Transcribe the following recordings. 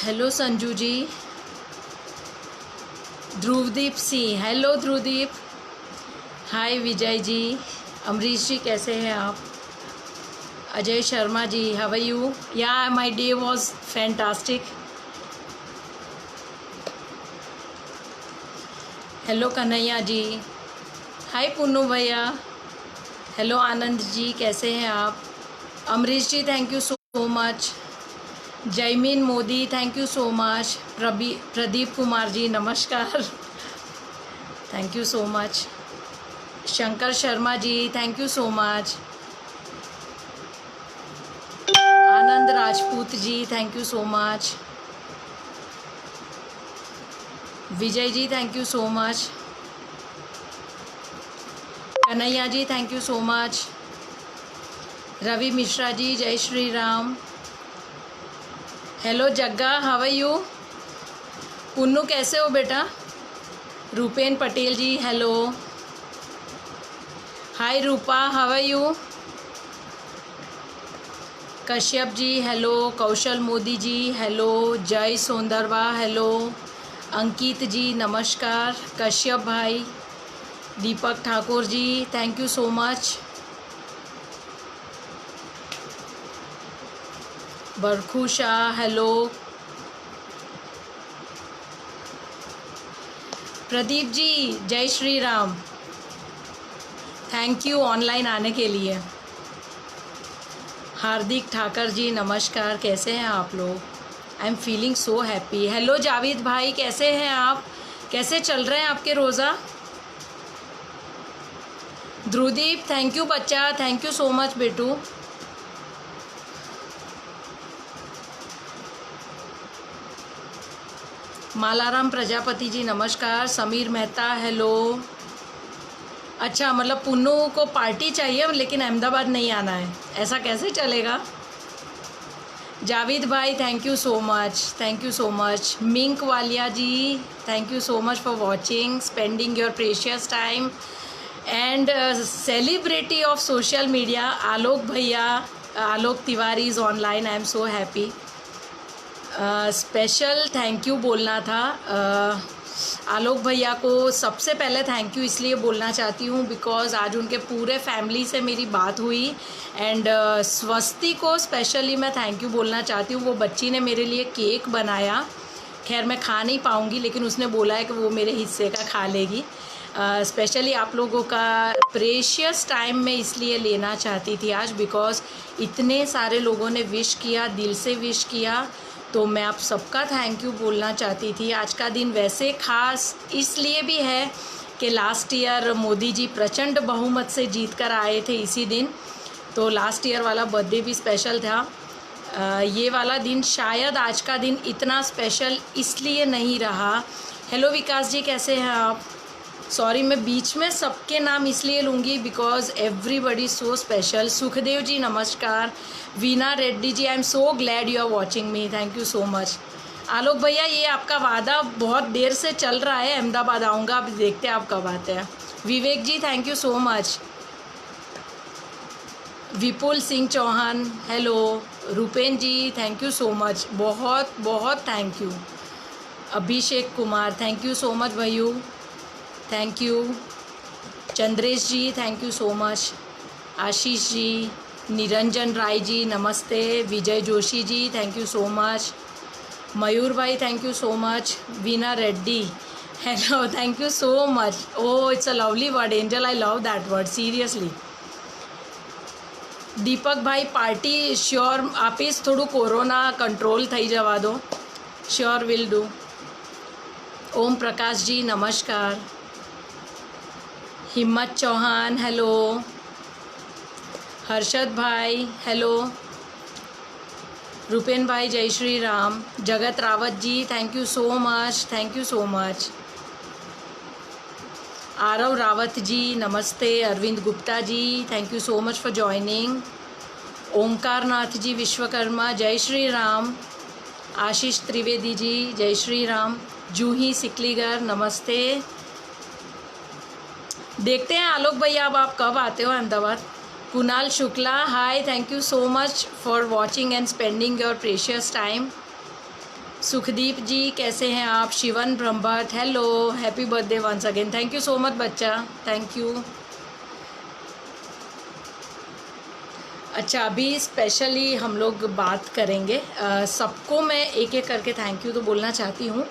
Hello Sanju ji. Dhruvdeep Singh, hello Dhruvdeep. Hi Vijay ji. Amrish ji कैसे हैं आप? Ajay Sharma ji, how are you? Yeah my day was fantastic. Hello Kanhaiya ji. Hi Punnu भैया। Hello Anand ji, कैसे हैं आप? Amrish ji thank you so much. Jaymeen Modi thank you so much. Pradeep Kumar ji नमस्कार, thank you so much. Shankar Sharma ji thank you so much. Anand Rajput ji thank you so much. Vijay ji thank you so much. Kanhaiya ji thank you so much. Ravi Mishra ji जय Shri Ram. Hello Jagga, how are you? Punnu कैसे हो बेटा? Rupen Patel ji hello. Hi Rupa, how are you? Kashyap ji hello. Kaushal Modi ji hello. Jay Sondarva hello. Ankit ji नमस्कार। कश्यप भाई, Deepak Thakur ji thank you so much. Barkhu Shah hello. Pradeep ji जय Shri Ram, thank you online आने के लिए। हार्दिक ठाकर जी नमस्कार, कैसे हैं आप लोग? आई am feeling so happy. Hello Javed भाई, कैसे हैं आप? कैसे चल रहे हैं आपके रोज़ा? ध्रुवदीप थैंक यू बच्चा, थैंक यू सो मच बेटू। मालाराम प्रजापति जी नमस्कार। समीर मेहता हेलो। अच्छा, मतलब पुन्नू को पार्टी चाहिए लेकिन अहमदाबाद नहीं आना है, ऐसा कैसे चलेगा? जावेद भाई thank you so much, thank you so much. Mink Walia ji thank you so much for watching, spending your precious time and celebrity of social media Alok भैया, Alok Tiwari is online. I am so happy. Special thank you बोलना था आलोक भैया को। सबसे पहले thank you इसलिए बोलना चाहती हूँ बिकॉज़ आज उनके पूरे फैमिली से मेरी बात हुई एंड स्वस्ति को स्पेशली मैं थैंक यू बोलना चाहती हूँ। वो बच्ची ने मेरे लिए केक बनाया, खैर मैं खा नहीं पाऊँगी लेकिन उसने बोला है कि वो मेरे हिस्से का खा लेगी। स्पेशली आप लोगों का प्रेशियस टाइम में इसलिए लेना चाहती थी आज बिकॉज़ इतने सारे लोगों ने विश किया, दिल से विश किया, तो मैं आप सबका थैंक यू बोलना चाहती थी। आज का दिन वैसे ख़ास इसलिए भी है कि लास्ट ईयर मोदी जी प्रचंड बहुमत से जीत कर आए थे इसी दिन, तो लास्ट ईयर वाला बर्थडे भी स्पेशल था। ये वाला दिन शायद आज का दिन इतना स्पेशल इसलिए नहीं रहा। हेलो विकास जी कैसे हैं आप? सॉरी मैं बीच में सबके नाम इसलिए लूँगी because everybody so special. Sukhdev ji नमस्कार। Veena Reddy ji I am so glad you are watching me, thank you so much. Alok भैया ये आपका वादा बहुत देर से चल रहा है, अहमदाबाद आऊँगा, अब देखते हैं आप कब आते हैं। Vivek ji thank you so much. Vipul Singh Chauhan hello. Rupen ji thank you so much, बहुत बहुत thank you. Abhishek Kumar thank you so much भैयू, thank you. Chandresh ji thank you so much. Ashish ji, Niranjan Rai ji नमस्ते। Vijay Joshi ji thank you so much. Mayur भाई thank you so much. Veena Reddy hello, thank you so much. Oh it's a lovely word angel, I love that word seriously. Deepak ભાઈ party sure આપીશ, થોડું corona control થઈ જવા દો, sure will do. ओम प्रकाश जी नमस्कार। हिम्मत Chauhan hello. Harshad भाई हेलो। रूपेन भाई जय Shri Ram. Jagat Rawat ji thank you so much, thank you so much. Aarav Rawat ji नमस्ते। Arvind Gupta ji thank you so much for joining. Omkar Nath ji Vishwakarma जय श्री राम। आशीष त्रिवेदी जी जय श्री राम। जूही सिकलीगर नमस्ते। देखते हैं आलोक भैया अब आप कब आते हो Ahmedabad. Kunal Shukla hi, thank you so much for watching and spending your precious time. Sukhdeep ji कैसे हैं आप? Shivan Brahmbhatt hello, happy birthday once again. Thank you so much बच्चा, थैंक यू। अच्छा, अभी स्पेशली हम लोग बात करेंगे। सबको मैं एक एक करके थैंक यू तो बोलना चाहती हूँ।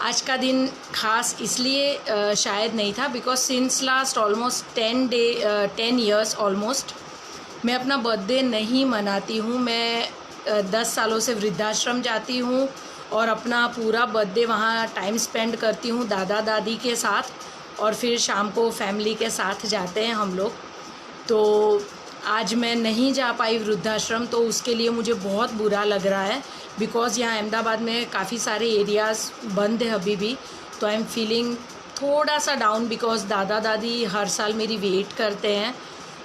आज का दिन खास इसलिए शायद नहीं था because since last almost 10 years almost मैं अपना बर्थडे नहीं मनाती हूँ। मैं 10 सालों से वृद्धाश्रम जाती हूँ और अपना पूरा बर्थडे वहाँ टाइम स्पेंड करती हूँ दादा दादी के साथ, और फिर शाम को फैमिली के साथ जाते हैं हम लोग। तो आज मैं नहीं जा पाई वृद्धाश्रम, तो उसके लिए मुझे बहुत बुरा लग रहा है बिकॉज़ यहाँ अहमदाबाद में काफ़ी सारे एरियाज़ बंद है अभी भी। तो आई एम फीलिंग थोड़ा सा डाउन बिकॉज़ दादा दादी हर साल मेरी वेट करते हैं,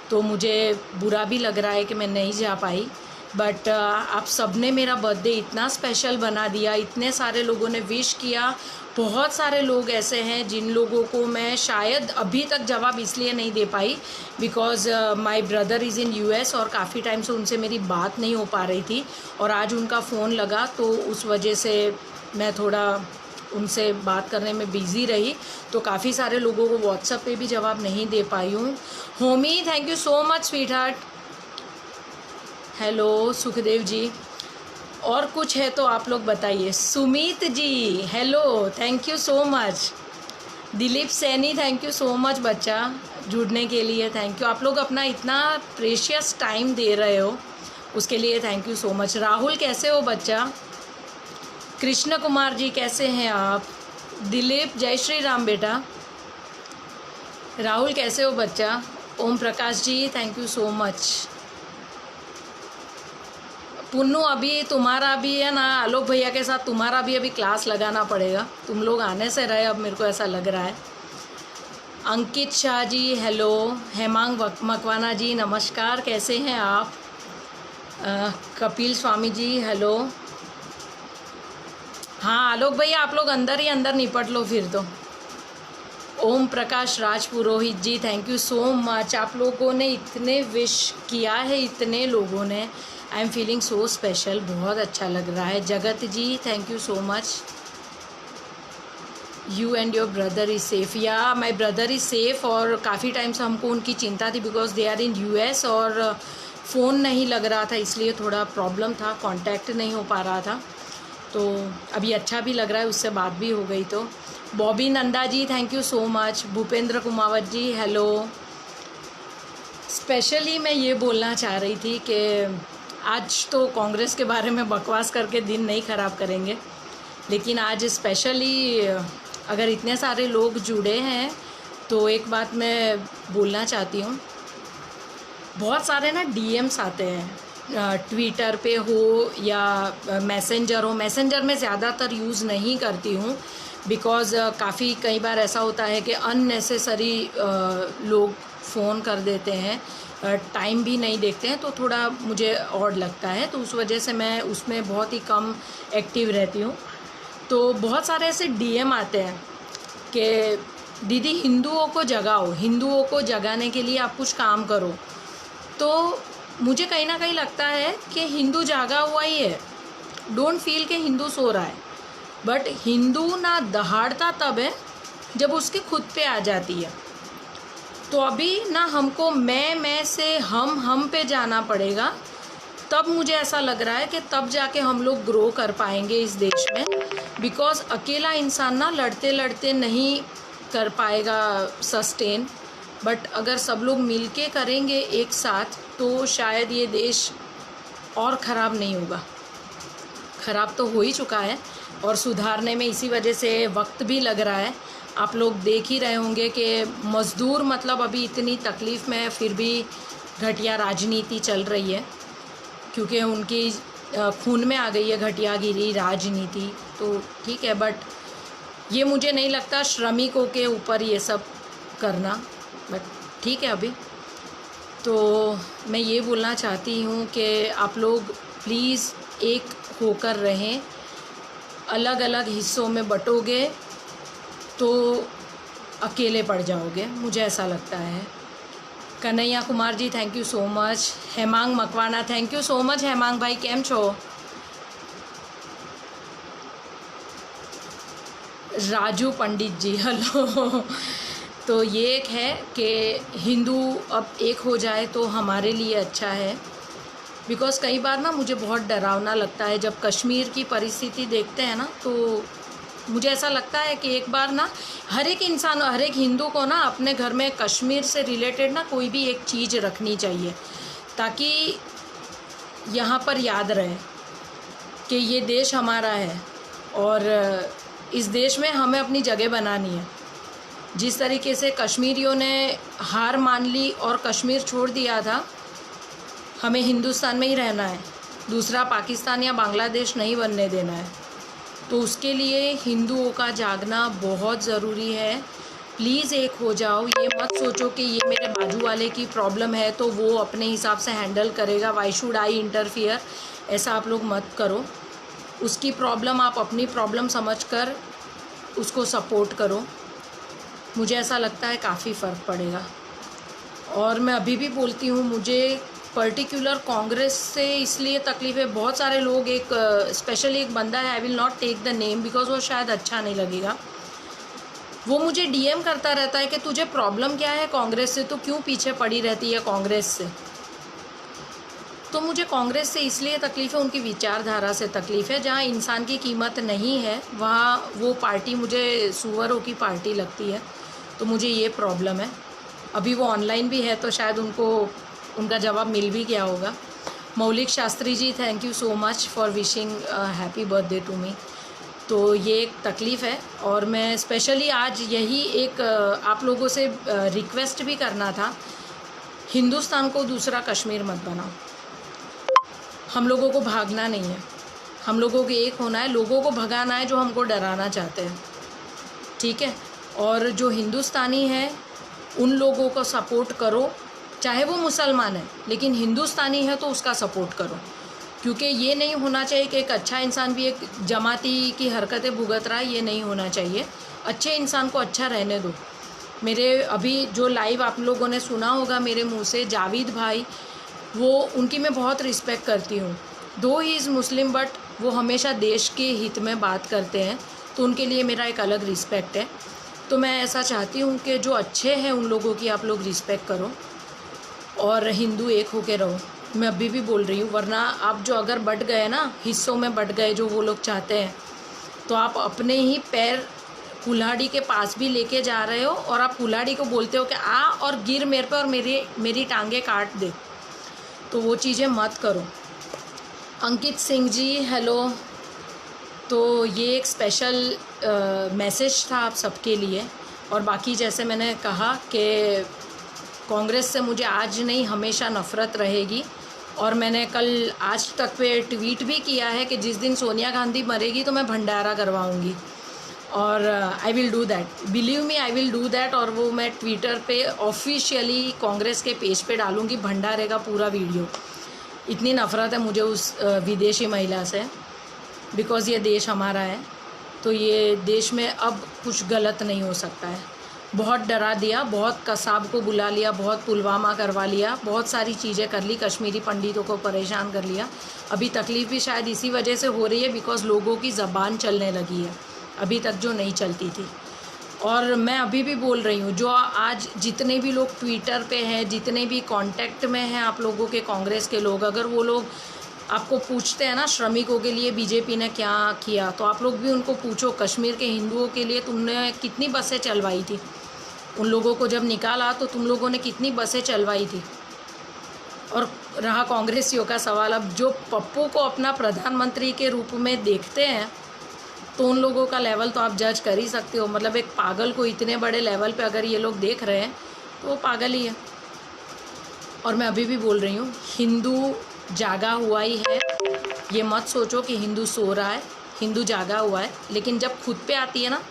तो मुझे बुरा भी लग रहा है कि मैं नहीं जा पाई। बट आप सब ने मेरा बर्थडे इतना स्पेशल बना दिया, इतने सारे लोगों ने विश किया। बहुत सारे लोग ऐसे हैं जिन लोगों को मैं शायद अभी तक जवाब इसलिए नहीं दे पाई because my brother is in US और काफ़ी टाइम से उनसे मेरी बात नहीं हो पा रही थी, और आज उनका फ़ोन लगा तो उस वजह से मैं थोड़ा उनसे बात करने में बिज़ी रही, तो काफ़ी सारे लोगों को व्हाट्सएप पे भी जवाब नहीं दे पाई हूँ। Homi thank you so much sweetheart, hello Sukhdev ji. और कुछ है तो आप लोग बताइए। Sumit ji hello, thank you so much. Dilip Saini thank you so much बच्चा जुड़ने के लिए, थैंक यू। आप लोग अपना इतना प्रेशियस टाइम दे रहे हो उसके लिए thank you so much. Rahul कैसे हो बच्चा? कृष्ण कुमार जी कैसे हैं आप? दिलीप जय श्री राम बेटा। राहुल कैसे हो बच्चा? Om Prakash ji thank you so much. Punnu अभी तुम्हारा भी है ना, आलोक भैया के साथ तुम्हारा भी अभी क्लास लगाना पड़ेगा, तुम लोग आने से रहे अब मेरे को ऐसा लग रहा है। अंकित शाह जी हेलो, हेमांग मकवाना जी नमस्कार, कैसे हैं आप? कपिल स्वामी जी हेलो। हाँ आलोक भैया आप लोग अंदर ही अंदर निपट लो फिर तो। ओम प्रकाश राज पुरोहित जी थैंक यू सो मच। आप लोगों ने इतने विश किया है, इतने लोगों ने, I am feeling so special, बहुत अच्छा लग रहा है। Jagat ji thank you so much. You and your brother is safe, या माई ब्रदर इज़ सेफ़, और काफ़ी टाइम से हमको उनकी चिंता थी because they are in US और फ़ोन नहीं लग रहा था, इसलिए थोड़ा प्रॉब्लम था, कांटेक्ट नहीं हो पा रहा था। तो अभी अच्छा भी लग रहा है, उससे बात भी हो गई। तो Bobby Nanda ji thank you so much. Bhupendra Kumawat ji hello. Specially मैं ये बोलना चाह रही थी कि आज तो कांग्रेस के बारे में बकवास करके दिन नहीं ख़राब करेंगे, लेकिन आज स्पेशली अगर इतने सारे लोग जुड़े हैं तो एक बात मैं बोलना चाहती हूँ। बहुत सारे ना डीएम्स आते हैं ट्विटर पे हो या मैसेंजर हो। मैसेंजर में ज़्यादातर यूज़ नहीं करती हूँ बिकॉज़ काफ़ी कई बार ऐसा होता है कि अननेसेसरी लोग फ़ोन कर देते हैं, टाइम भी नहीं देखते हैं, तो थोड़ा मुझे ऑड लगता है, तो उस वजह से मैं उसमें बहुत ही कम एक्टिव रहती हूँ। तो बहुत सारे ऐसे डीएम आते हैं कि दीदी हिंदुओं को जगाओ, हिंदुओं को जगाने के लिए आप कुछ काम करो। तो मुझे कहीं ना कहीं लगता है कि हिंदू जागा हुआ ही है, डोंट फील कि हिंदू सो रहा है, बट हिंदू ना दहाड़ता तब है जब उसके खुद पे आ जाती है। तो अभी ना हमको मैं से हम पे जाना पड़ेगा, तब मुझे ऐसा लग रहा है कि तब जाके हम लोग ग्रो कर पाएंगे इस देश में, बिकॉज़ अकेला इंसान ना लड़ते लड़ते नहीं कर पाएगा सस्टेन, बट अगर सब लोग मिलके करेंगे एक साथ तो शायद ये देश और ख़राब नहीं होगा। ख़राब तो हो ही चुका है और सुधारने में इसी वजह से वक्त भी लग रहा है। आप लोग देख ही रहे होंगे कि मज़दूर मतलब अभी इतनी तकलीफ़ में फिर भी घटिया राजनीति चल रही है, क्योंकि उनकी खून में आ गई है घटियागिरी राजनीति। तो ठीक है, बट ये मुझे नहीं लगता श्रमिकों के ऊपर ये सब करना, बट ठीक है। अभी तो मैं ये बोलना चाहती हूँ कि आप लोग प्लीज़ एक होकर रहें। अलग अलग हिस्सों में बटोगे तो अकेले पड़ जाओगे, मुझे ऐसा लगता है। Kanhaiya Kumar ji thank you so much. Hemang Makwana thank you so much. Hemang भाई केम छो? राजू पंडित जी, हेलो। तो ये एक है कि हिंदू अब एक हो जाए तो हमारे लिए अच्छा है, बिकॉज़ कई बार ना मुझे बहुत डरावना लगता है जब कश्मीर की परिस्थिति देखते हैं ना, तो मुझे ऐसा लगता है कि एक बार ना हर एक इंसान, हर एक हिंदू को ना अपने घर में कश्मीर से रिलेटेड ना कोई भी एक चीज़ रखनी चाहिए, ताकि यहाँ पर याद रहे कि ये देश हमारा है और इस देश में हमें अपनी जगह बनानी है। जिस तरीके से कश्मीरियों ने हार मान ली और कश्मीर छोड़ दिया था, हमें हिंदुस्तान में ही रहना है, दूसरा पाकिस्तान या बांग्लादेश नहीं बनने देना है। तो उसके लिए हिंदुओं का जागना बहुत ज़रूरी है। प्लीज़ एक हो जाओ। ये मत सोचो कि ये मेरे बाजू वाले की प्रॉब्लम है तो वो अपने हिसाब से हैंडल करेगा, वाई शुड आई इंटरफियर, ऐसा आप लोग मत करो। उसकी प्रॉब्लम आप अपनी प्रॉब्लम समझकर उसको सपोर्ट करो। मुझे ऐसा लगता है काफ़ी फ़र्क पड़ेगा। और मैं अभी भी बोलती हूँ, मुझे पर्टिकुलर कांग्रेस से इसलिए तकलीफ़ है, बहुत सारे लोग, एक स्पेशली एक बंदा है, I will not take the name because वो शायद अच्छा नहीं लगेगा, वो मुझे डीएम करता रहता है कि तुझे प्रॉब्लम क्या है कांग्रेस से, तो क्यों पीछे पड़ी रहती है कांग्रेस से। तो मुझे कांग्रेस से इसलिए तकलीफ़ है, उनकी विचारधारा से तकलीफ़ है। जहाँ इंसान की कीमत नहीं है वहाँ वो पार्टी मुझे सूअरों की पार्टी लगती है, तो मुझे ये प्रॉब्लम है। अभी वो ऑनलाइन भी है तो शायद उनको उनका जवाब मिल भी गया होगा। Maulik Shastri ji, thank you so much for wishing happy birthday to me. तो ये एक तकलीफ़ है और मैं स्पेशली आज यही एक आप लोगों से रिक्वेस्ट भी करना था, हिंदुस्तान को दूसरा कश्मीर मत बनाओ। हम लोगों को भागना नहीं है, हम लोगों को एक होना है, लोगों को भगाना है जो हमको डराना चाहते हैं, ठीक है। और जो हिंदुस्तानी है उन लोगों को सपोर्ट करो, चाहे वो मुसलमान है लेकिन हिंदुस्तानी है तो उसका सपोर्ट करो, क्योंकि ये नहीं होना चाहिए कि एक अच्छा इंसान भी एक जमाती की हरकतें भुगत रहा है, ये नहीं होना चाहिए। अच्छे इंसान को अच्छा रहने दो। मेरे अभी जो लाइव आप लोगों ने सुना होगा मेरे मुंह से, जावेद भाई, वो उनकी मैं बहुत रिस्पेक्ट करती हूँ। दो ही इज़ मुस्लिम बट वो हमेशा देश के हित में बात करते हैं, तो उनके लिए मेरा एक अलग रिस्पेक्ट है। तो मैं ऐसा चाहती हूँ कि जो अच्छे हैं उन लोगों की आप लोग रिस्पेक्ट करो और हिंदू एक होके रहो। मैं अभी भी बोल रही हूँ, वरना आप जो अगर बट गए ना, हिस्सों में बट गए जो वो लोग चाहते हैं, तो आप अपने ही पैर कुल्हाड़ी के पास भी लेके जा रहे हो और आप कुल्हाड़ी को बोलते हो कि आ और गिर मेरे पे और मेरी टांगें काट दे। तो वो चीज़ें मत करो। अंकित सिंह जी, हेलो। तो ये एक स्पेशल मैसेज था आप सबके लिए। और बाकी जैसे मैंने कहा कि कांग्रेस से मुझे आज नहीं हमेशा नफ़रत रहेगी, और मैंने कल आज तक पे ट्वीट भी किया है कि जिस दिन सोनिया गांधी मरेगी तो मैं भंडारा करवाऊंगी, और I will do that, believe me I will do that. और वो मैं ट्विटर पे ऑफिशियली कांग्रेस के पेज पे डालूंगी भंडारे का पूरा वीडियो। इतनी नफ़रत है मुझे उस विदेशी महिला से, बिकॉज़ ये देश हमारा है, तो ये देश में अब कुछ गलत नहीं हो सकता है। बहुत डरा दिया, बहुत कसाब को बुला लिया, बहुत पुलवामा करवा लिया, बहुत सारी चीज़ें कर ली, कश्मीरी पंडितों को परेशान कर लिया। अभी तकलीफ़ भी शायद इसी वजह से हो रही है बिकॉज़ लोगों की ज़बान चलने लगी है, अभी तक जो नहीं चलती थी। और मैं अभी भी बोल रही हूँ, जो आज जितने भी लोग ट्विटर पे हैं, जितने भी कांटेक्ट में हैं आप लोगों के कांग्रेस के लोग, अगर वो लोग आपको पूछते हैं ना श्रमिकों के लिए बीजेपी ने क्या किया, तो आप लोग भी उनको पूछो कश्मीर के हिंदुओं के लिए तुमने कितनी बसें चलवाई थी। उन लोगों को जब निकाला तो तुम लोगों ने कितनी बसें चलवाई थी। और रहा कांग्रेसियों का सवाल, अब जो पप्पू को अपना प्रधानमंत्री के रूप में देखते हैं तो उन लोगों का लेवल तो आप जज कर ही सकते हो। मतलब एक पागल को इतने बड़े लेवल पे अगर ये लोग देख रहे हैं तो वो पागल ही है। और मैं अभी भी बोल रही हूँ, हिंदू जागा हुआ ही है। ये मत सोचो कि हिंदू सो रहा है, हिंदू जागा हुआ है, लेकिन जब खुद पे आती है ना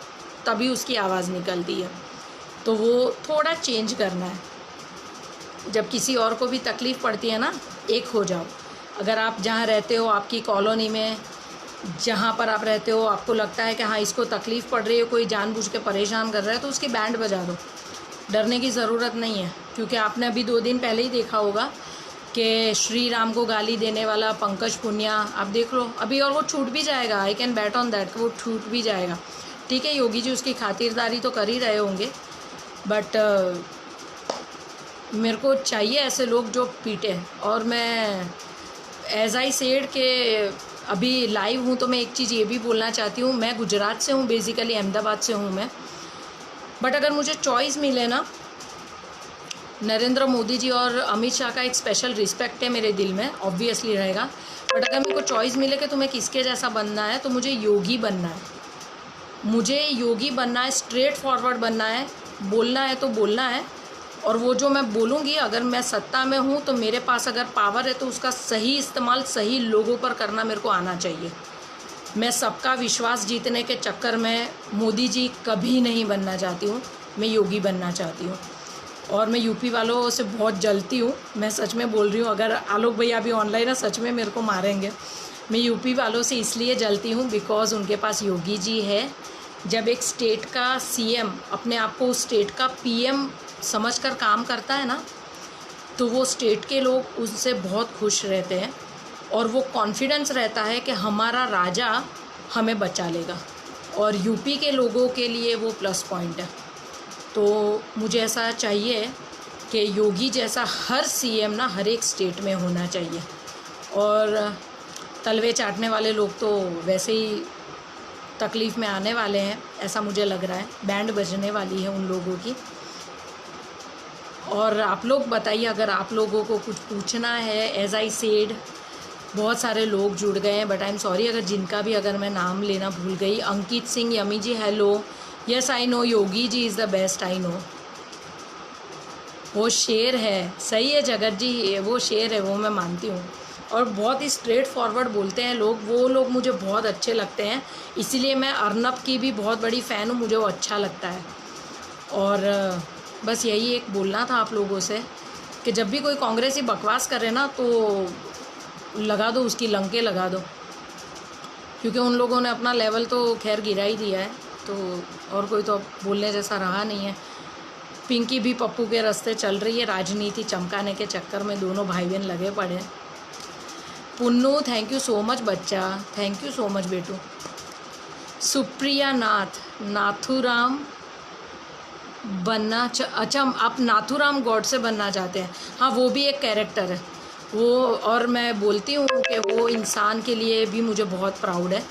तभी उसकी आवाज़ निकलती है। तो वो थोड़ा चेंज करना है। जब किसी और को भी तकलीफ़ पड़ती है ना, एक हो जाओ। अगर आप जहाँ रहते हो, आपकी कॉलोनी में जहाँ पर आप रहते हो, आपको लगता है कि हाँ इसको तकलीफ़ पड़ रही है, कोई जानबूझ के परेशान कर रहा है, तो उसकी बैंड बजा दो। डरने की ज़रूरत नहीं है, क्योंकि आपने अभी 2 दिन पहले ही देखा होगा कि श्री राम को गाली देने वाला पंकज पुनिया, आप देख लो अभी, और वो छूट भी जाएगा। I can bat on that, वो छूट भी जाएगा। ठीक है, योगी जी उसकी खातिरदारी तो कर ही रहे होंगे, बट मेरे को चाहिए ऐसे लोग जो पीटे। और मैं एज आई सेड के अभी लाइव हूँ, तो मैं एक चीज़ ये भी बोलना चाहती हूँ, मैं गुजरात से हूँ, बेसिकली अहमदाबाद से हूँ मैं, बट अगर मुझे चॉइस मिले ना, नरेंद्र मोदी जी और अमित शाह का एक स्पेशल रिस्पेक्ट है मेरे दिल में, ऑब्वियसली रहेगा, बट अगर मेरे को चॉइस मिले कि तुम्हें किसके जैसा बनना है, तो मुझे योगी बनना है। मुझे योगी बनना है, स्ट्रेट फॉरवर्ड बनना है, बोलना है तो बोलना है, और वो जो मैं बोलूँगी, अगर मैं सत्ता में हूँ तो मेरे पास अगर पावर है तो उसका सही इस्तेमाल सही लोगों पर करना मेरे को आना चाहिए। मैं सबका विश्वास जीतने के चक्कर में मोदी जी कभी नहीं बनना चाहती हूँ, मैं योगी बनना चाहती हूँ। और मैं यूपी वालों से बहुत जलती हूँ, मैं सच में बोल रही हूँ। अगर आलोक भैया अभी ऑनलाइन है, सच में मेरे को मारेंगे। मैं यूपी वालों से इसलिए जलती हूँ बिकॉज़ उनके पास योगी जी है। जब एक स्टेट का सीएम अपने आप को उस स्टेट का पीएम समझकर काम करता है ना, तो वो स्टेट के लोग उससे बहुत खुश रहते हैं, और वो कॉन्फिडेंस रहता है कि हमारा राजा हमें बचा लेगा, और यूपी के लोगों के लिए वो प्लस पॉइंट है। तो मुझे ऐसा चाहिए कि योगी जैसा हर सीएम ना हर एक स्टेट में होना चाहिए। और तलवे चाटने वाले लोग तो वैसे ही तकलीफ़ में आने वाले हैं, ऐसा मुझे लग रहा है, बैंड बजने वाली है उन लोगों की। और आप लोग बताइए, अगर आप लोगों को कुछ पूछना है। एज आई सेड, बहुत सारे लोग जुड़ गए हैं, बट आई एम सॉरी अगर जिनका भी अगर मैं नाम लेना भूल गई। Ankit Singh, Yami ji hello, yes I know Yogi ji is the best, I know. वो शेर है, सही है जगत जी, वो शेर है, वो मैं मानती हूँ। और बहुत ही स्ट्रेट फॉरवर्ड बोलते हैं लोग, वो लोग मुझे बहुत अच्छे लगते हैं, इसीलिए मैं अर्नब की भी बहुत बड़ी फ़ैन हूँ, मुझे वो अच्छा लगता है। और बस यही एक बोलना था आप लोगों से कि जब भी कोई कांग्रेसी बकवास करे ना, तो लगा दो, उसकी लंके लगा दो, क्योंकि उन लोगों ने अपना लेवल तो खैर गिरा ही दिया है, तो और कोई तो बोलने जैसा रहा नहीं है। पिंकी भी पप्पू के रास्ते चल रही है, राजनीति चमकाने के चक्कर में दोनों भाई बहन लगे पड़े हैं। Punnu thank you so much बच्चा, थैंक यू सो मच बेटू। सुप्रिया नाथ, नाथूराम बनना अच्छा, आप नाथूराम गॉड से बनना चाहते हैं? हाँ, वो भी एक कैरेक्टर है वो, और मैं बोलती हूँ कि वो इंसान के लिए भी मुझे बहुत प्राउड है।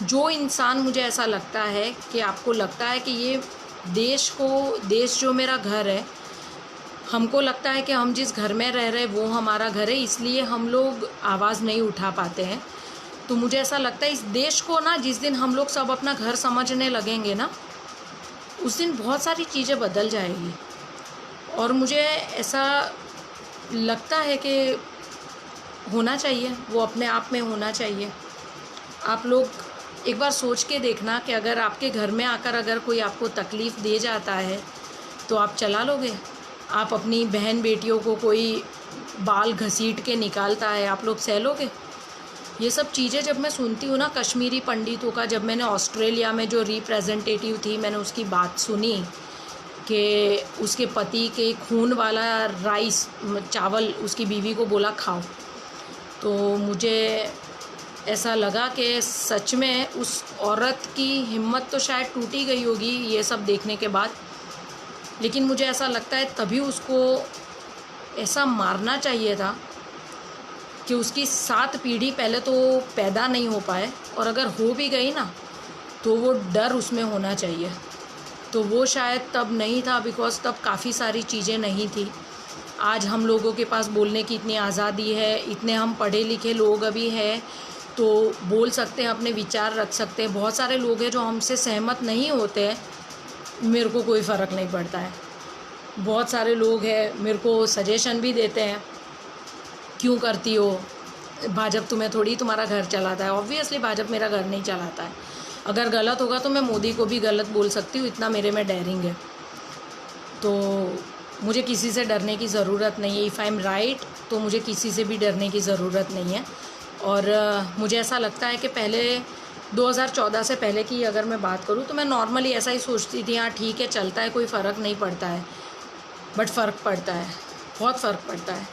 जो इंसान, मुझे ऐसा लगता है कि आपको लगता है कि ये देश जो मेरा घर है, हमको लगता है कि हम जिस घर में रह रहे वो हमारा घर है, इसलिए हम लोग आवाज़ नहीं उठा पाते हैं। तो मुझे ऐसा लगता है इस देश को ना, जिस दिन हम लोग सब अपना घर समझने लगेंगे ना, उस दिन बहुत सारी चीज़ें बदल जाएगी। और मुझे ऐसा लगता है कि होना चाहिए, वो अपने आप में होना चाहिए। आप लोग एक बार सोच के देखना कि अगर आपके घर में आकर अगर कोई आपको तकलीफ़ दे जाता है तो आप चला लोगे? आप अपनी बहन बेटियों को कोई बाल घसीट के निकालता है, आप लोग सह लोगे? ये सब चीज़ें जब मैं सुनती हूँ ना, कश्मीरी पंडितों का, जब मैंने ऑस्ट्रेलिया में जो रिप्रेजेंटेटिव थी, मैंने उसकी बात सुनी कि उसके पति के खून वाला राइस चावल उसकी बीवी को बोला खाओ, तो मुझे ऐसा लगा कि सच में उस औरत की हिम्मत तो शायद टूटी गई होगी ये सब देखने के बाद, लेकिन मुझे ऐसा लगता है तभी उसको ऐसा मारना चाहिए था कि उसकी 7 पीढ़ी पहले तो पैदा नहीं हो पाए, और अगर हो भी गई ना तो वो डर उसमें होना चाहिए। तो वो शायद तब नहीं था, बिकॉज़ तब काफ़ी सारी चीज़ें नहीं थी। आज हम लोगों के पास बोलने की इतनी आज़ादी है, इतने हम पढ़े लिखे लोग अभी हैं, तो बोल सकते हैं, अपने विचार रख सकते हैं। बहुत सारे लोग हैं जो हमसे सहमत नहीं होते हैं, मेरे को कोई फ़र्क नहीं पड़ता है। बहुत सारे लोग हैं मेरे को सजेशन भी देते हैं, क्यों करती हो, भाजपा तुम्हें थोड़ी तुम्हारा घर चलाता है। ऑब्वियसली भाजपा मेरा घर नहीं चलाता है। अगर गलत होगा तो मैं मोदी को भी गलत बोल सकती हूँ, इतना मेरे में डेयरिंग है। तो मुझे किसी से डरने की ज़रूरत नहीं है। इफ़ आई एम राइट, तो मुझे किसी से भी डरने की ज़रूरत नहीं है। और मुझे ऐसा लगता है कि पहले 2014 से पहले की अगर मैं बात करूँ तो मैं नॉर्मली ऐसा ही सोचती थी, हाँ ठीक है, चलता है, कोई फ़र्क नहीं पड़ता है। बट फ़र्क पड़ता है, बहुत फ़र्क पड़ता है।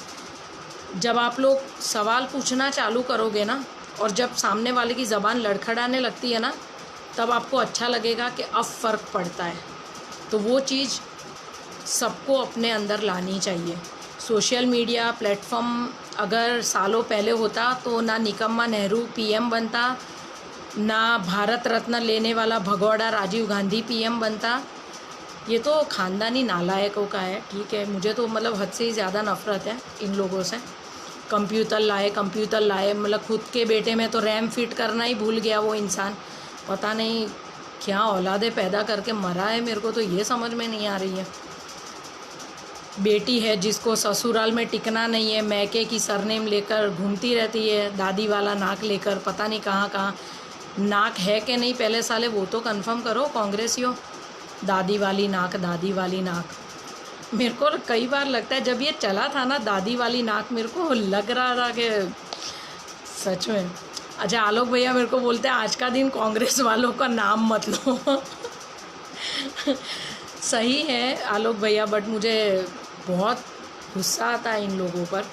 जब आप लोग सवाल पूछना चालू करोगे ना, और जब सामने वाले की ज़बान लड़खड़ाने लगती है ना, तब आपको अच्छा लगेगा कि अब फ़र्क पड़ता है। तो वो चीज़ सबको अपने अंदर लानी चाहिए। सोशल मीडिया प्लेटफॉर्म अगर सालों पहले होता तो ना निकम्मा नेहरू पीएम बनता, ना भारत रत्न लेने वाला भगौड़ा राजीव गांधी पीएम बनता। ये तो ख़ानदानी नालायकों का है, ठीक है। मुझे तो मतलब हद से ही ज़्यादा नफ़रत है इन लोगों से। कंप्यूटर लाए मतलब खुद के बेटे में तो रैम फिट करना ही भूल गया वो इंसान। पता नहीं क्या औलादे पैदा करके मरा है, मेरे को तो ये समझ में नहीं आ रही है। बेटी है जिसको ससुराल में टिकना नहीं है, मैके की सरनेम लेकर घूमती रहती है, दादी वाला नाक लेकर, पता नहीं कहाँ कहाँ नाक है कि नहीं पहले साले वो तो कंफर्म करो कांग्रेसियों। दादी वाली नाक, दादी वाली नाक। मेरे को कई बार लगता है जब ये चला था ना दादी वाली नाक, मेरे को लग रहा था कि सच में। अच्छा, आलोक भैया मेरे को बोलते हैं आज का दिन कांग्रेस वालों का नाम मत लो। सही है आलोक भैया, बट मुझे बहुत गुस्सा आता है इन लोगों पर।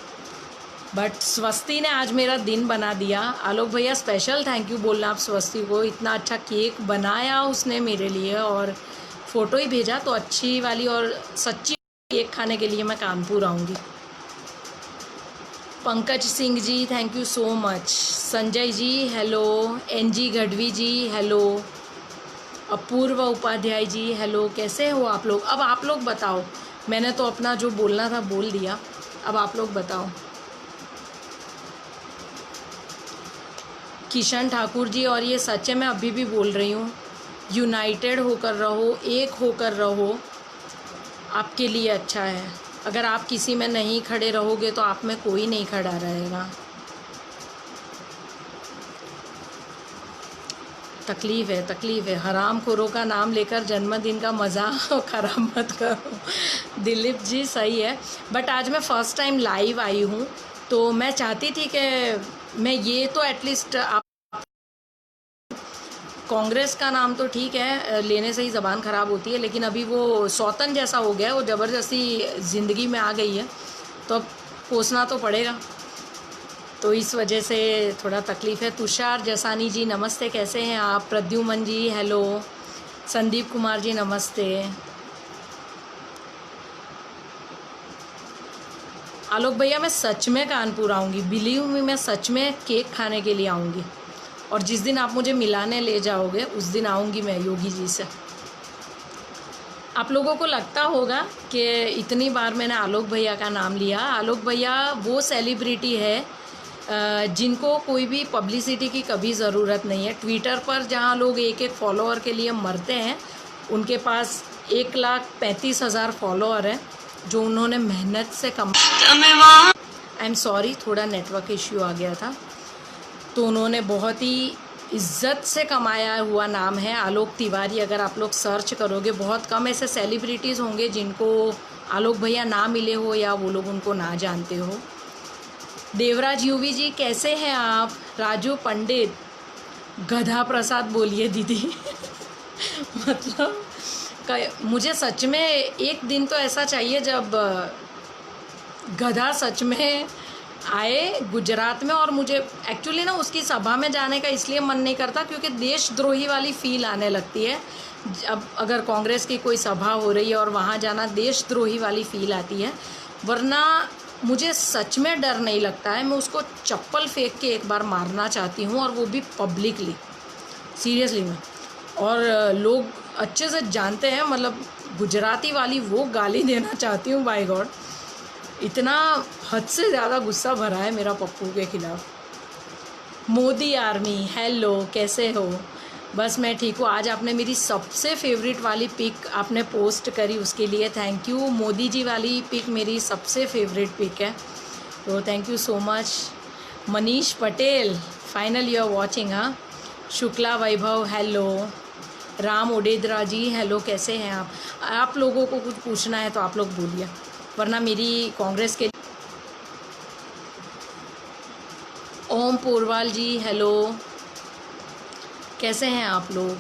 बट स्वस्ति ने आज मेरा दिन बना दिया। आलोक भैया स्पेशल थैंक यू बोलना आप स्वस्ति को, इतना अच्छा केक बनाया उसने मेरे लिए और फ़ोटो ही भेजा। तो अच्छी वाली और सच्ची केक खाने के लिए मैं कानपुर आऊँगी। Pankaj Singh ji thank you so much. Sanjay ji hello. N G Gadhvi ji hello. Apoorv Upadhyay ji hello. कैसे हो आप लोग? अब आप लोग बताओ, मैंने तो अपना जो बोलना था बोल दिया, अब आप लोग बताओ। किशन ठाकुर जी, और ये सच है, मैं अभी भी बोल रही हूँ, यूनाइटेड होकर रहो, एक होकर रहो, आपके लिए अच्छा है। अगर आप किसी में नहीं खड़े रहोगे तो आप में कोई नहीं खड़ा रहेगा। तकलीफ़ है। हराम खोरों का नाम लेकर जन्मदिन का मज़ा ख़राब मत करो। दिलीप जी सही है, बट आज मैं फ़र्स्ट टाइम लाइव आई हूँ तो मैं चाहती थी कि मैं ये तो एटलीस्ट आप कांग्रेस का नाम तो ठीक है लेने से ही ज़बान ख़राब होती है, लेकिन अभी वो सौतन जैसा हो गया है, वो ज़बरदस्ती ज़िंदगी में आ गई है तो अब कोसना तो पड़ेगा। तो इस वजह से थोड़ा तकलीफ़ है। तुषार जसानी जी नमस्ते, कैसे हैं आप? प्रद्युमन जी हेलो। संदीप कुमार जी नमस्ते। आलोक भैया मैं सच में कानपुर आऊँगी, बिलीव मी, मैं सच में केक खाने के लिए आऊँगी। और जिस दिन आप मुझे मिलाने ले जाओगे उस दिन आऊँगी मैं योगी जी से। आप लोगों को लगता होगा कि इतनी बार मैंने आलोक भैया का नाम लिया। आलोक भैया वो सेलिब्रिटी है जिनको कोई भी पब्लिसिटी की कभी ज़रूरत नहीं है। ट्विटर पर जहाँ लोग एक एक फॉलोअर के लिए मरते हैं, उनके पास 1,35,000 फॉलोअर हैं जो उन्होंने मेहनत से कम। आई एम सॉरी, थोड़ा नेटवर्क इश्यू आ गया था। तो उन्होंने बहुत ही इज़्ज़त से कमाया हुआ नाम है आलोक तिवारी। अगर आप लोग सर्च करोगे बहुत कम ऐसे सेलिब्रिटीज़ होंगे जिनको आलोक भैया ना मिले हो या वो लोग उनको ना जानते हो। देवराज यूवी जी कैसे हैं आप? राजू पंडित, गधा प्रसाद बोलिए दीदी। मतलब मुझे सच में एक दिन तो ऐसा चाहिए जब गधा सच में आए गुजरात में, और मुझे एक्चुअली ना उसकी सभा में जाने का इसलिए मन नहीं करता क्योंकि देशद्रोही वाली फील आने लगती है। अब अगर कांग्रेस की कोई सभा हो रही है और वहाँ जाना देशद्रोही वाली फील आती है, वरना मुझे सच में डर नहीं लगता है। मैं उसको चप्पल फेंक के एक बार मारना चाहती हूँ, और वो भी पब्लिकली, सीरियसली में। और लोग अच्छे से जानते हैं, मतलब गुजराती वाली वो गाली देना चाहती हूँ। बाय गॉड, इतना हद से ज़्यादा गुस्सा भरा है मेरा पप्पू के खिलाफ। मोदी आर्मी हेलो, कैसे हो? बस मैं ठीक हूँ। आज आपने मेरी सबसे फेवरेट वाली पिक आपने पोस्ट करी, उसके लिए थैंक यू। मोदी जी वाली पिक मेरी सबसे फेवरेट पिक है, तो thank you so much. Manish Patel final you are watching. हाँ, शुक्ला वैभव हेलो। राम ओडेदरा जी हेलो, कैसे हैं आप? आप लोगों को कुछ पूछना है तो आप लोग बोलिए, वरना मेरी कांग्रेस के। ओम पोरवाल जी हेलो, कैसे हैं आप लोग?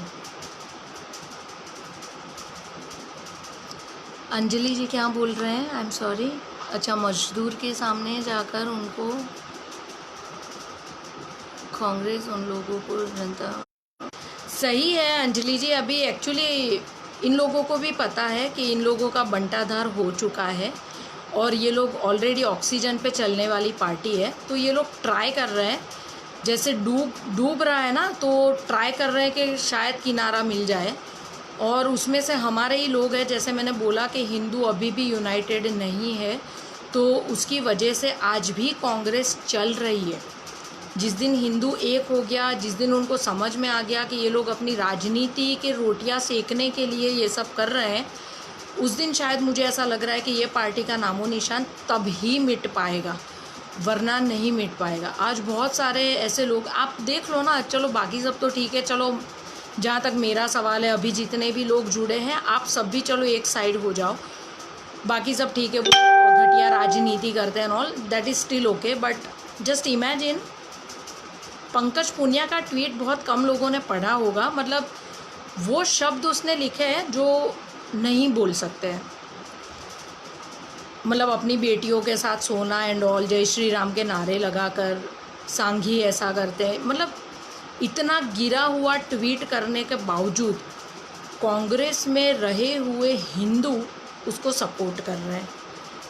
अंजलि जी क्या बोल रहे हैं? I am sorry. अच्छा, मजदूर के सामने जाकर उनको कांग्रेस उन लोगों को जनता सही है अंजलि जी। अभी एक्चुअली इन लोगों को भी पता है कि इन लोगों का बंटाधार हो चुका है और ये लोग ऑलरेडी ऑक्सीजन पे चलने वाली पार्टी है, तो ये लोग ट्राई कर रहे हैं, जैसे डूब रहा है ना, तो ट्राई कर रहे हैं कि शायद किनारा मिल जाए। और उसमें से हमारे ही लोग हैं, जैसे मैंने बोला कि हिंदू अभी भी यूनाइटेड नहीं है, तो उसकी वजह से आज भी कांग्रेस चल रही है। जिस दिन हिंदू एक हो गया, जिस दिन उनको समझ में आ गया कि ये लोग अपनी राजनीति के रोटियां सेकने के लिए ये सब कर रहे हैं, उस दिन शायद मुझे ऐसा लग रहा है कि ये पार्टी का नामो निशान तब ही मिट पाएगा, वरना नहीं मिट पाएगा। आज बहुत सारे ऐसे लोग आप देख लो ना, चलो बाकी सब तो ठीक है, चलो जहाँ तक मेरा सवाल है, अभी जितने भी लोग जुड़े हैं आप सब भी चलो एक साइड हो जाओ, बाकी सब ठीक है, वो घटिया राजनीति करते हैं all, that is still okay. But just imagine, Pankaj Punia का ट्वीट बहुत कम लोगों ने पढ़ा होगा, मतलब वो शब्द उसने लिखे हैं जो नहीं बोल सकते हैं, मतलब अपनी बेटियों के साथ सोना एंड ऑल, जय श्री राम के नारे लगाकर सांघी ऐसा करते हैं, मतलब इतना गिरा हुआ ट्वीट करने के बावजूद कांग्रेस में रहे हुए हिंदू उसको सपोर्ट कर रहे हैं।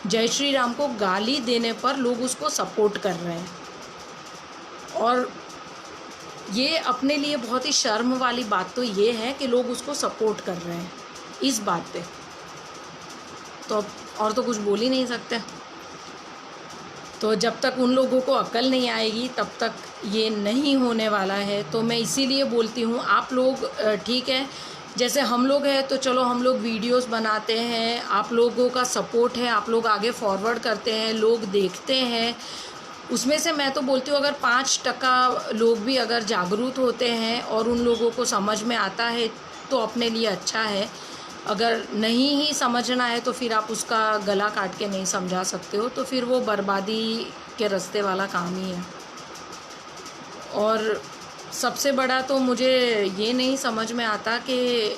जय श्री राम को गाली देने पर लोग उसको सपोर्ट कर रहे हैं, और ये अपने लिए बहुत ही शर्म वाली बात तो ये है कि लोग उसको सपोर्ट कर रहे हैं इस बात पे, तो और तो कुछ बोल ही नहीं सकते। तो जब तक उन लोगों को अक्ल नहीं आएगी तब तक ये नहीं होने वाला है। तो मैं इसीलिए बोलती हूँ, आप लोग ठीक है, जैसे हम लोग हैं तो चलो हम लोग वीडियोस बनाते हैं, आप लोगों का सपोर्ट है, आप लोग आगे फॉरवर्ड करते हैं, लोग देखते हैं, उसमें से मैं तो बोलती हूँ अगर 5% लोग भी अगर जागरूक होते हैं और उन लोगों को समझ में आता है तो अपने लिए अच्छा है। अगर नहीं ही समझना है तो फिर आप उसका गला काट के नहीं समझा सकते हो, तो फिर वो बर्बादी के रास्ते वाला काम ही है। और सबसे बड़ा तो मुझे ये नहीं समझ में आता कि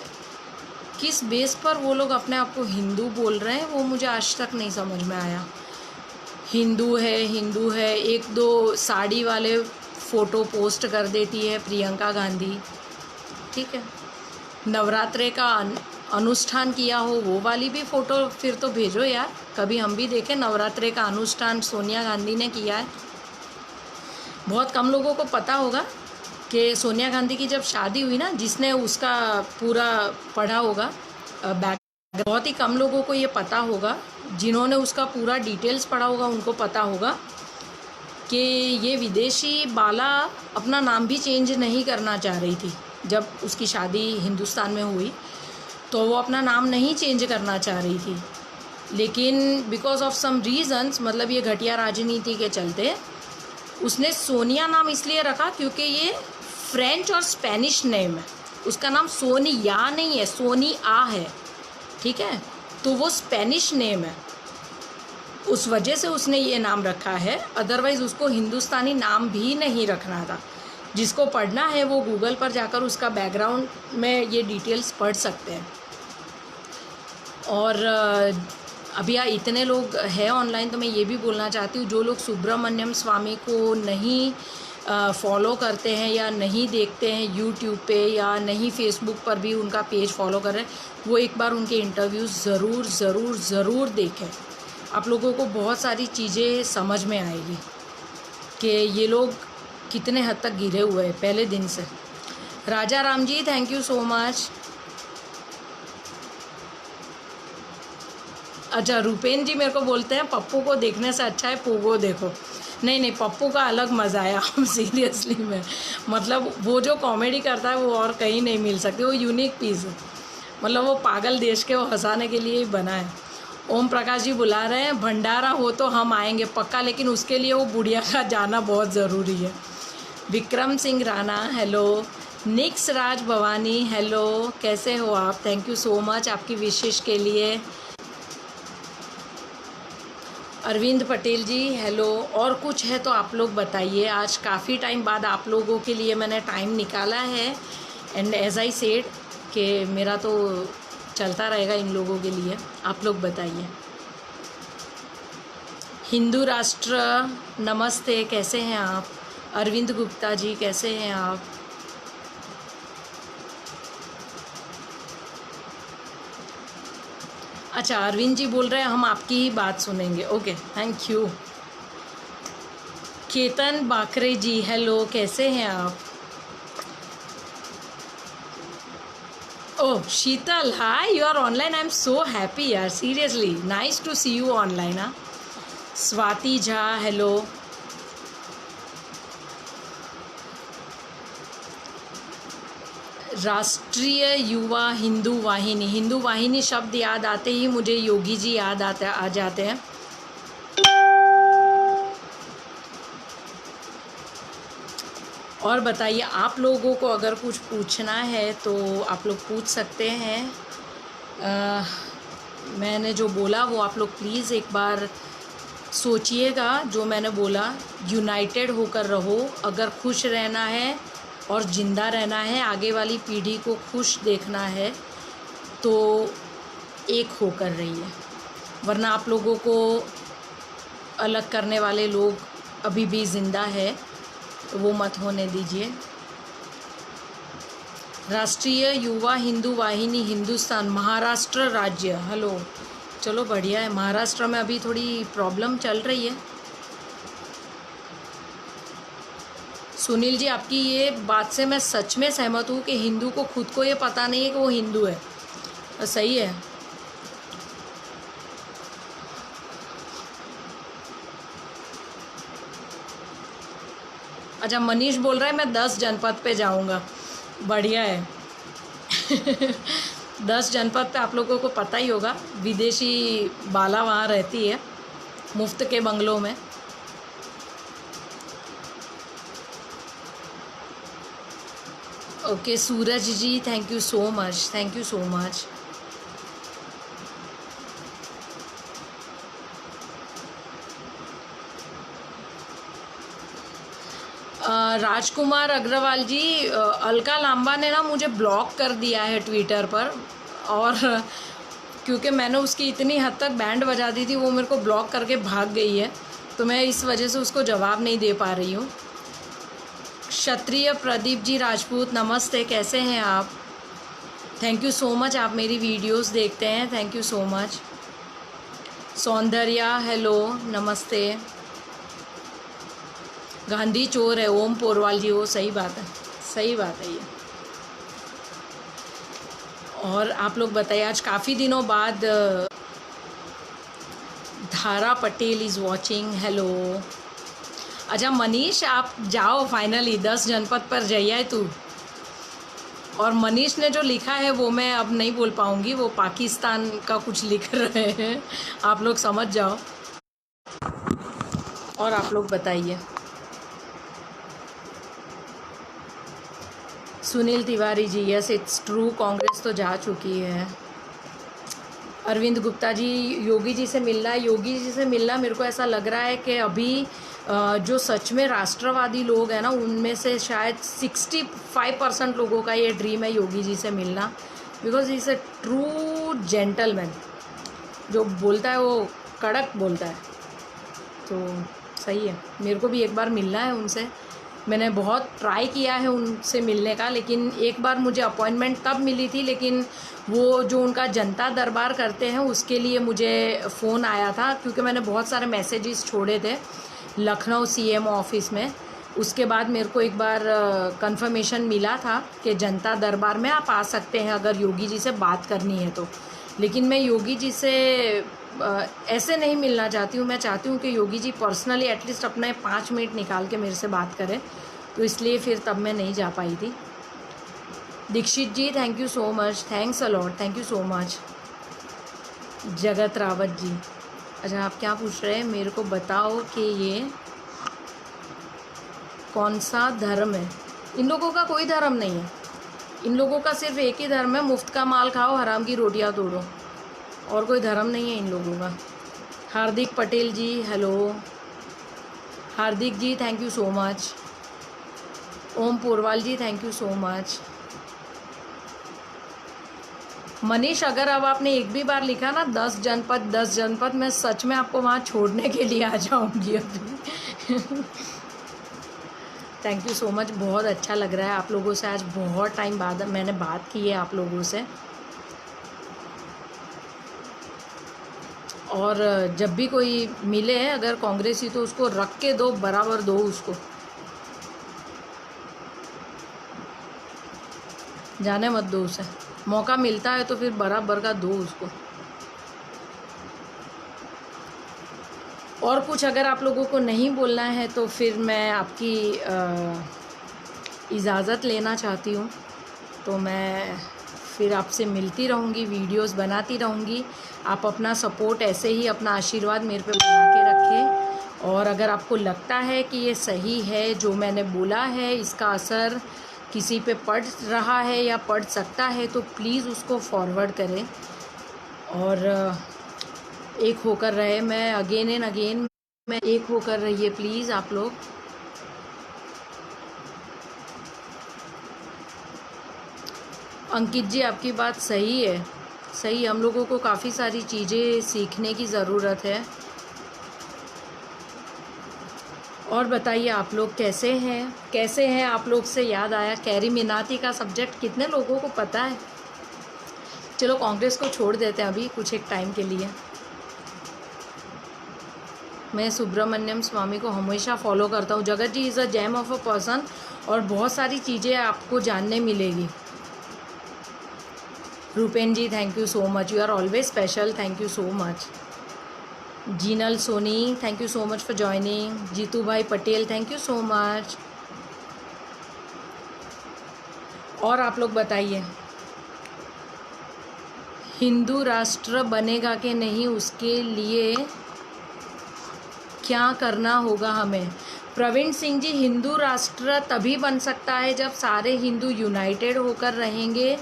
किस बेस पर वो लोग अपने आप को हिंदू बोल रहे हैं, वो मुझे आज तक नहीं समझ में आया। हिंदू है, एक दो साड़ी वाले फ़ोटो पोस्ट कर देती है प्रियंका गांधी, ठीक है, नवरात्रे का अनुष्ठान किया हो वो वाली भी फ़ोटो फिर तो भेजो यार, कभी हम भी देखें नवरात्रे का अनुष्ठान सोनिया गांधी ने किया है। बहुत कम लोगों को पता होगा कि सोनिया गांधी की जब शादी हुई ना, जिसने उसका पूरा पढ़ा होगा बैक, बहुत ही कम लोगों को ये पता होगा, जिन्होंने उसका पूरा डिटेल्स पढ़ा होगा उनको पता होगा कि ये विदेशी बाला अपना नाम भी चेंज नहीं करना चाह रही थी। जब उसकी शादी हिंदुस्तान में हुई तो वो अपना नाम नहीं चेंज करना चाह रही थी, लेकिन बिकॉज ऑफ सम रीज़न्स, मतलब ये घटिया राजनीति के चलते उसने सोनिया नाम इसलिए रखा क्योंकि ये फ्रेंच और स्पेनिश नेम है। उसका नाम सोनिया नहीं है, सोनिया है, ठीक है, तो वो स्पेनिश नेम है, उस वजह से उसने ये नाम रखा है। अदरवाइज़ उसको हिंदुस्तानी नाम भी नहीं रखना था। जिसको पढ़ना है वो गूगल पर जाकर उसका बैकग्राउंड में ये डिटेल्स पढ़ सकते हैं। और अभी इतने लोग हैं ऑनलाइन, तो मैं ये भी बोलना चाहती हूँ, जो लोग सुब्रमण्यम स्वामी को नहीं फॉलो करते हैं या नहीं देखते हैं यूट्यूब पे या नहीं फेसबुक पर भी उनका पेज फॉलो कर रहे हैं, वो एक बार उनके इंटरव्यूज़ ज़रूर ज़रूर ज़रूर देखें। आप लोगों को बहुत सारी चीज़ें समझ में आएगी कि ये लोग कितने हद तक गिरे हुए हैं पहले दिन से। राजा Ram ji, thank you so much. अच्छा, रूपेन जी मेरे को बोलते हैं पप्पू को देखने से अच्छा है पोगो देखो। नहीं, पप्पू का अलग मज़ा है, हम सीरियसली में, मतलब वो जो कॉमेडी करता है वो और कहीं नहीं मिल सकती, वो यूनिक पीस है, मतलब वो पागल देश के वो हंसाने के लिए ही बना है। ओम प्रकाश जी बुला रहे हैं, भंडारा हो तो हम आएंगे पक्का, लेकिन उसके लिए वो बुढ़िया का जाना बहुत ज़रूरी है। विक्रम सिंह राणा हेलो, निक्स राज भवानी हेलो, कैसे हो आप? थैंक यू सो मच आपकी विशेष के लिए। अरविंद पटेल जी हेलो। और कुछ है तो आप लोग बताइए, आज काफ़ी टाइम बाद आप लोगों के लिए मैंने टाइम निकाला है, एंड एज आई सेड कि मेरा तो चलता रहेगा इन लोगों के लिए। आप लोग बताइए। हिंदू राष्ट्र नमस्ते, कैसे हैं आप? अरविंद गुप्ता जी कैसे हैं आप? अच्छा, अरविंद जी बोल रहे हैं हम आपकी ही बात सुनेंगे। Okay, thank you. Ketan Bakre ji, hello, कैसे हैं आप? Oh Sheetal, hi, you are online, I am so happy यार, seriously nice to see you online. हाँ, स्वाति झा, हेलो। राष्ट्रीय युवा हिंदू वाहिनी, हिंदू वाहिनी शब्द याद आते ही मुझे योगी जी याद आ जाते हैं। और बताइए, आप लोगों को अगर कुछ पूछना है तो आप लोग पूछ सकते हैं। मैंने जो बोला वो आप लोग प्लीज़ एक बार सोचिएगा। जो मैंने बोला, यूनाइटेड होकर रहो। अगर खुश रहना है और ज़िंदा रहना है, आगे वाली पीढ़ी को खुश देखना है तो एक होकर रहिए, वरना आप लोगों को अलग करने वाले लोग अभी भी ज़िंदा है, तो वो मत होने दीजिए। राष्ट्रीय युवा हिंदू वाहिनी हिंदुस्तान, महाराष्ट्र राज्य, हेलो। चलो बढ़िया है। महाराष्ट्र में अभी थोड़ी प्रॉब्लम चल रही है। सुनील जी, आपकी ये बात से मैं सच में सहमत हूँ कि हिंदू को खुद को ये पता नहीं है कि वो हिंदू है। सही है। अच्छा, मनीष बोल रहा है मैं 10 जनपद पे जाऊंगा। बढ़िया है। 10 जनपद पे आप लोगों को पता ही होगा, विदेशी बाला वहाँ रहती है मुफ्त के बंगलों में। Okay Suraj ji, thank you so much, thank you so much. Rajkumar Agarwal ji, Alka Lamba ने ना मुझे ब्लॉक कर दिया है ट्विटर पर, और क्योंकि मैंने उसकी इतनी हद तक बैंड बजा दी थी, वो मेरे को ब्लॉक करके भाग गई है, तो मैं इस वजह से उसको जवाब नहीं दे पा रही हूँ। क्षत्रिय प्रदीप जी राजपूत, नमस्ते, कैसे हैं आप? थैंक यू सो मच, आप मेरी वीडियोस देखते हैं, thank you so much. Soundarya, hello, नमस्ते। गांधी चोर है ओम पोरवाल जी, वो सही बात है, सही बात है ये। और आप लोग बताइए, आज काफ़ी दिनों बाद धारा पटेल इज़ वॉचिंग, हेलो। अच्छा मनीष, आप जाओ फाइनली 10 जनपद पर जाइए तू। और मनीष ने जो लिखा है वो मैं अब नहीं बोल पाऊँगी, वो पाकिस्तान का कुछ लिख रहे हैं, आप लोग समझ जाओ। और आप लोग बताइए। Sunil Tiwari ji, yes it's true, Congress तो जा चुकी है। अरविंद गुप्ता जी, योगी जी से मिलना है। योगी जी से मिलना मेरे को ऐसा लग रहा है कि अभी जो सच में राष्ट्रवादी लोग हैं ना, उनमें से शायद 65% लोगों का ये ड्रीम है योगी जी से मिलना, because is a true gentleman. जो बोलता है वो कड़क बोलता है, तो सही है। मेरे को भी एक बार मिलना है उनसे। मैंने बहुत ट्राई किया है उनसे मिलने का, लेकिन एक बार मुझे अपॉइंटमेंट तब मिली थी, लेकिन वो जो उनका जनता दरबार करते हैं उसके लिए मुझे फ़ोन आया था, क्योंकि मैंने बहुत सारे मैसेजेस छोड़े थे लखनऊ सीएम ऑफिस में। उसके बाद मेरे को एक बार कंफर्मेशन मिला था कि जनता दरबार में आप आ सकते हैं अगर योगी जी से बात करनी है तो। लेकिन मैं योगी जी से ऐसे नहीं मिलना चाहती हूँ। मैं चाहती हूँ कि योगी जी पर्सनली एटलीस्ट अपने 5 मिनट निकाल के मेरे से बात करें, तो इसलिए फिर तब मैं नहीं जा पाई थी। Dixit ji, thank you so much, thanks a lot, thank you so much. Jagat Rawat जी, अच्छा आप क्या पूछ रहे हैं, मेरे को बताओ कि ये कौन सा धर्म है? इन लोगों का कोई धर्म नहीं है, इन लोगों का सिर्फ एक ही धर्म है, मुफ्त का माल खाओ, हराम की रोटियां तोड़ो, और कोई धर्म नहीं है इन लोगों का। Hardik Patel ji, hello. Hardik ji, thank you so much. Om Porwal ji, thank you so much. Manish, अगर अब आपने एक भी बार लिखा ना 10 जनपद 10 जनपद, मैं सच में आपको वहाँ छोड़ने के लिए आ जाऊँगी अभी। थैंक यू सो मच, बहुत अच्छा लग रहा है आप लोगों से, आज बहुत टाइम बाद मैंने बात की है आप लोगों से। और जब भी कोई मिले अगर कांग्रेसी तो उसको रख के दो, बराबर दो उसको, जाने मत दो उसे। मौका मिलता है तो फिर बराबर का दो उसको। और कुछ अगर आप लोगों को नहीं बोलना है तो फिर मैं आपकी इजाज़त लेना चाहती हूँ। तो मैं फिर आपसे मिलती रहूँगी, वीडियोस बनाती रहूँगी। आप अपना सपोर्ट ऐसे ही, अपना आशीर्वाद मेरे पे बना के रखें। और अगर आपको लगता है कि ये सही है जो मैंने बोला है, इसका असर किसी पे पड़ रहा है या पड़ सकता है, तो प्लीज़ उसको फॉरवर्ड करें। और एक होकर रहे, मैं अगेन एंड अगेन मैं एक होकर रहिए प्लीज़ आप लोग। अंकित जी आपकी बात सही है, सही। हम लोगों को काफ़ी सारी चीज़ें सीखने की ज़रूरत है। और बताइए आप लोग कैसे हैं, कैसे हैं आप लोग? से याद आया, कैरी मिनाती का सब्जेक्ट कितने लोगों को पता है? चलो कांग्रेस को छोड़ देते हैं अभी कुछ एक टाइम के लिए। मैं सुब्रमण्यम स्वामी को हमेशा फॉलो करता हूँ। Jagat ji is a gem of a person, और बहुत सारी चीज़ें आपको जानने मिलेगी। Rupen ji thank you so much, you are always special, thank you so much. Jinal Soni thank you so much for joining. Jeetu भाई Patel thank you so much. और आप लोग बताइए, हिंदू राष्ट्र बनेगा कि नहीं, उसके लिए क्या करना होगा हमें? प्रवीण सिंह जी, हिंदू राष्ट्र तभी बन सकता है जब सारे हिंदू यूनाइटेड होकर रहेंगे,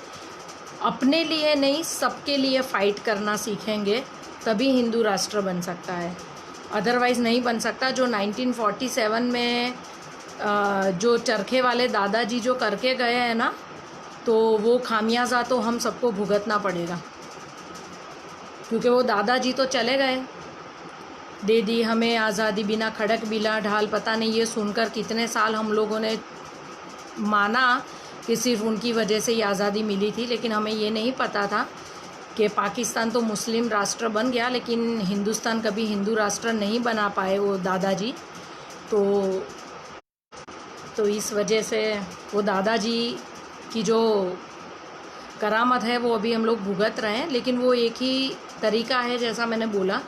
अपने लिए नहीं सबके लिए फ़ाइट करना सीखेंगे, तभी हिंदू राष्ट्र बन सकता है। अदरवाइज़ नहीं बन सकता। जो 1947 में जो चरखे वाले दादाजी जो करके गए हैं ना, तो वो खामियाजा तो हम सबको भुगतना पड़ेगा, क्योंकि वो दादाजी तो चले गए, दे दी हमें आज़ादी बिना खड़क बिना ढाल। पता नहीं ये सुनकर कितने साल हम लोगों ने माना कि सिर्फ उनकी वजह से ही आज़ादी मिली थी, लेकिन हमें ये नहीं पता था कि पाकिस्तान तो मुस्लिम राष्ट्र बन गया, लेकिन हिंदुस्तान कभी हिंदू राष्ट्र नहीं बना पाए वो दादाजी। तो इस वजह से वो दादाजी की जो करामत है वो अभी हम लोग भुगत रहे हैं। लेकिन वो एक ही तरीका है, जैसा मैंने बोला,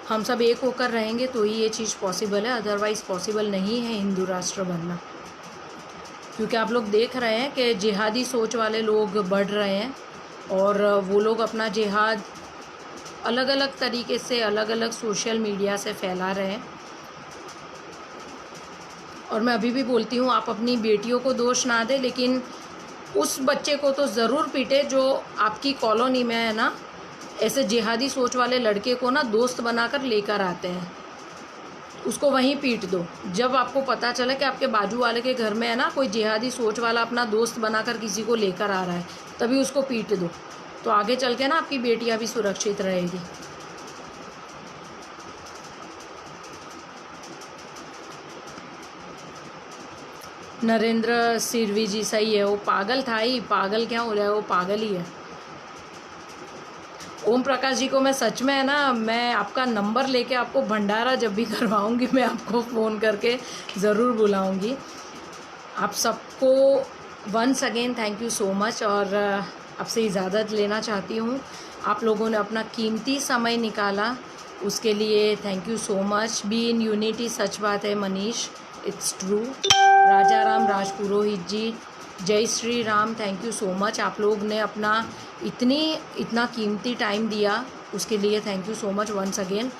हम सब एक होकर रहेंगे तो ही ये चीज़ पॉसिबल है, अदरवाइज़ पॉसिबल नहीं है हिंदू राष्ट्र बनना। क्योंकि आप लोग देख रहे हैं कि जिहादी सोच वाले लोग बढ़ रहे हैं, और वो लोग अपना जिहाद अलग अलग तरीके से, अलग अलग सोशल मीडिया से फैला रहे हैं। और मैं अभी भी बोलती हूँ, आप अपनी बेटियों को दोष ना दें, लेकिन उस बच्चे को तो ज़रूर पीटे जो आपकी कॉलोनी में है ना, ऐसे जिहादी सोच वाले लड़के को ना दोस्त बनाकर लेकर आते हैं, उसको वहीं पीट दो। जब आपको पता चले कि आपके बाजू वाले के घर में है ना कोई जिहादी सोच वाला अपना दोस्त बनाकर किसी को लेकर आ रहा है, तभी उसको पीट दो। तो आगे चल के ना आपकी बेटियां भी सुरक्षित रहेगी। नरेंद्र सिरवी जी सही है, वो पागल था ही, पागल क्या हो रहा है, वो पागल ही है। ओम प्रकाश जी को मैं सच में है ना, मैं आपका नंबर लेके आपको भंडारा जब भी करवाऊंगी मैं आपको फ़ोन करके ज़रूर बुलाऊंगी। आप सबको once again thank you so much, और आपसे इजाज़त लेना चाहती हूँ। आप लोगों ने अपना कीमती समय निकाला, उसके लिए thank you so much. Be in unity, सच बात है मनीष, इट्स ट्रू। राजा राम राजपुरोहित जी, जय Shri Ram, thank you so much. आप लोग ने अपना इतना कीमती टाइम दिया, उसके लिए thank you so much once again.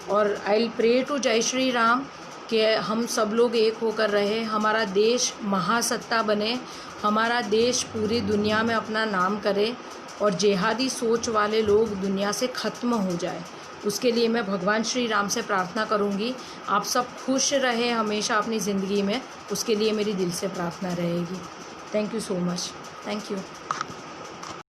और आई विल प्रे टू जय श्री राम कि हम सब लोग एक होकर रहे, हमारा देश महासत्ता बने, हमारा देश पूरी दुनिया में अपना नाम करे, और जिहादी सोच वाले लोग दुनिया से ख़त्म हो जाए। उसके लिए मैं भगवान श्री राम से प्रार्थना करूंगी। आप सब खुश रहे हमेशा अपनी ज़िंदगी में, उसके लिए मेरी दिल से प्रार्थना रहेगी। Thank you so much, thank you.